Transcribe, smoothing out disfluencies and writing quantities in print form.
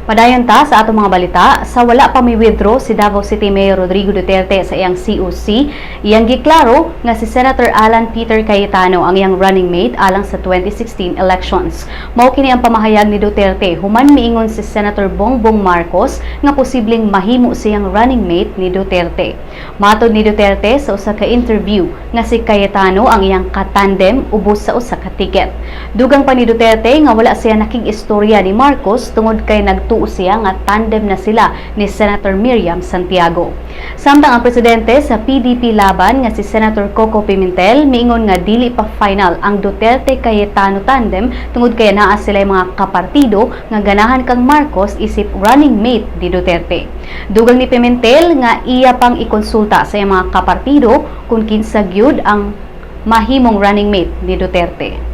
Padayon ta sa atong mga balita, sa wala pa mi-withdraw si Davao City Mayor Rodrigo Duterte sa iyang COC, iyang giklaro nga si Senator Alan Peter Cayetano ang iyang running mate alang sa 2016 elections. Mao kini ang pamahayag ni Duterte human miingon si Senator Bongbong Marcos nga posibleng mahimo siyang running mate ni Duterte. Matod ni Duterte sa usa ka interview nga si Cayetano ang iyang katandem ubos sa usa ka ticket. Dugang pa ni Duterte nga wala siya nakig-istorya ni Marcos tungod kay nagtuo siya nga tandem na sila ni Senator Miriam Santiago. Samtang ang presidente sa PDP laban nga si Senator Coco Pimentel miingon nga dili pa final ang Duterte Cayetano tandem tungod kay naa sila mga kapartido nga ganahan kang Marcos isip running mate ni Duterte. Dugang ni Pimentel nga iya pang ikonsulta sa mga kapartido kung kinsa gyud ang mahimong running mate ni Duterte.